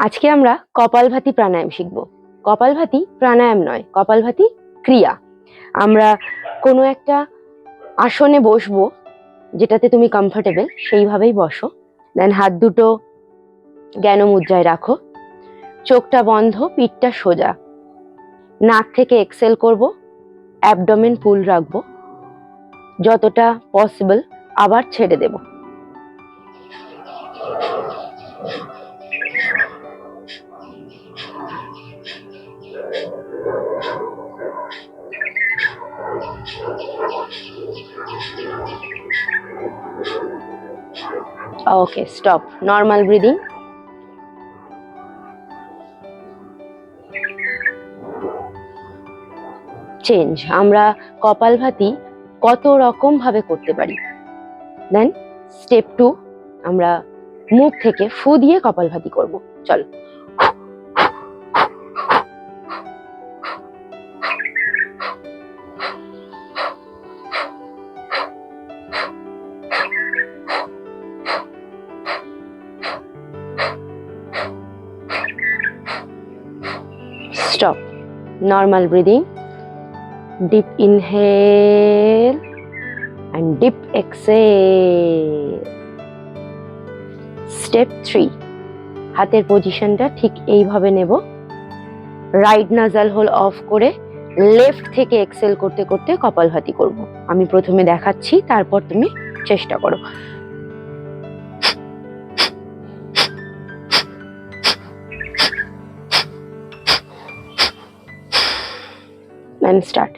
আজকে আমরা কপালভাতি প্রাণায়াম শিখব। কপালভাতি প্রাণায়াম নয়, কপালভাতি ক্রিয়া। আমরা কোনো একটা আসনে বসবো যেটাতে তুমি কমফোর্টেবল, সেইভাবেই বসো। দেন হাত দুটো জ্ঞান মুদ্রায় রাখো, চোখটা বন্ধ, পিঠটা সোজা। নাক থেকে এক্সেল করব, অ্যাবডোমেন পুল রাখবো যতটা পসিবল, আবার ছেড়ে দেব। ওকে, স্টপ। Normal breathing. চেঞ্জ। আমরা কপালভাতি কত রকম ভাবে করতে পারি। দেন স্টেপ 2, আমরা মুখ থেকে ফু দিয়ে কপালভাতি করব। চলো। Stop. Normal breathing. Deep inhale and deep exhale. Step 3. হাতের পজিশনটা ঠিক এইভাবে নেব। রাইট নাজাল হোল অফ করে লেফট থেকে এক্সেল করতে করতে কপালভাতি করব। আমি প্রথমে দেখাচ্ছি, তারপর তুমি চেষ্টা করো। And start.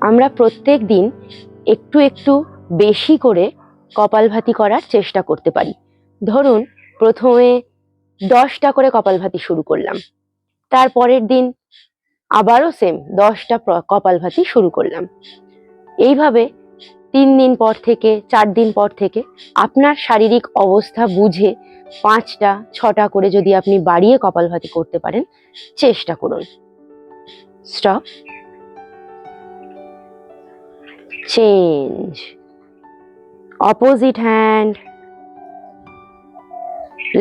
আমরা প্রত্যেক দিন একটু একটু বেশি করে কপালভাতি করার চেষ্টা করতে পারি। ধরুন প্রথমে 10টা করে কপালভাতি শুরু করলাম, তারপরের দিন আবারও সেম 10টা কপালভাতি শুরু করলাম। এইভাবে 3 দিন পর থেকে, 4 দিন পর থেকে আপনার শারীরিক অবস্থা বুঝে 5টা 6টা করে যদি আপনি বাড়িয়ে কপালভাতি করতে পারেন, চেষ্টা করুন। Stop. Change. Opposite hand,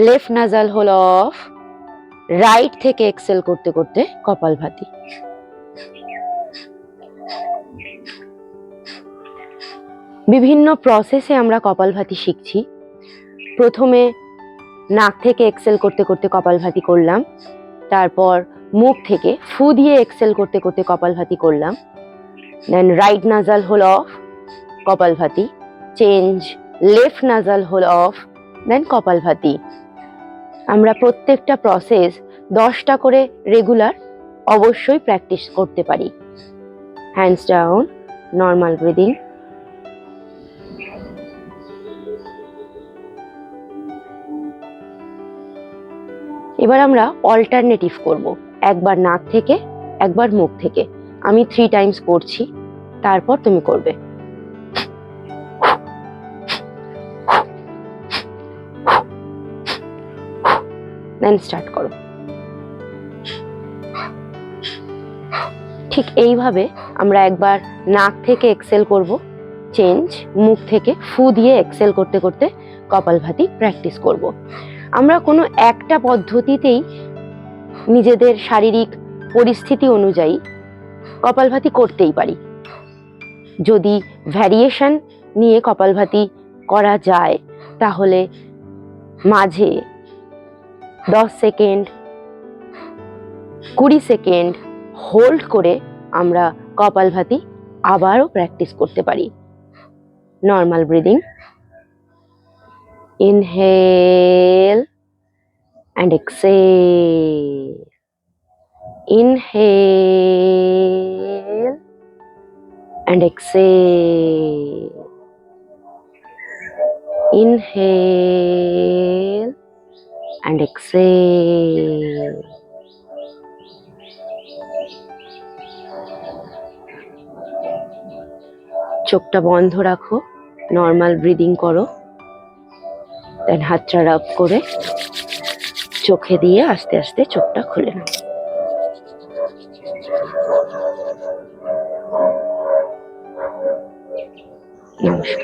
left nasal hole off, right থেকে এক্সেল করতে করতে কপালভাতি। বিভিন্ন প্রসেসে আমরা কপালভাতি শিখছি। প্রথমে নাক থেকে এক্সেল করতে করতে কপালভাতি করলাম, তারপর মুখ থেকে ফু দিয়ে এক্সেল করতে করতে কপালভাতি করলাম। Then right nasal hole off, kapalbhati. Change, left nasal hole off, then kapalbhati. আমরা প্রত্যেকটা প্রসেস 10টা করে রেগুলার অবশ্যই প্র্যাকটিস করতে পারি। Hands down, normal breathing. এবার আমরা অল্টারনেটিভ করব, একবার নাক থেকে একবার মুখ থেকে। আমি 3 টাইমস করছি, তারপর তুমি করবে। দেন স্টার্ট করো। ঠিক এইভাবে আমরা একবার নাক থেকে এক্সেল করব, চেঞ্জ, মুখ থেকে ফু দিয়ে এক্সেল করতে করতে কপালভাতি প্র্যাকটিস করব। আমরা কোনো একটা পদ্ধতিতেই নিজেদের শারীরিক পরিস্থিতি অনুযায়ী কপালভাতি করতেই পারি। যদি ভ্যারিয়েশন নিয়ে কপালভাতি করা যায়, তাহলে মাঝে 10 সেকেন্ড, 20 সেকেন্ড হোল্ড করে আমরা কপালভাতি আবারও প্র্যাকটিস করতে পারি। Normal breathing. Inhale and exhale. Inhale and exhale. Inhale and exhale. চোখটা বন্ধ রাখো, নর্মাল ব্রিদিং করো। দেন হাতটা রাব করে চোখে দিয়ে আস্তে আস্তে চোখটা খুলে নাও। বসো।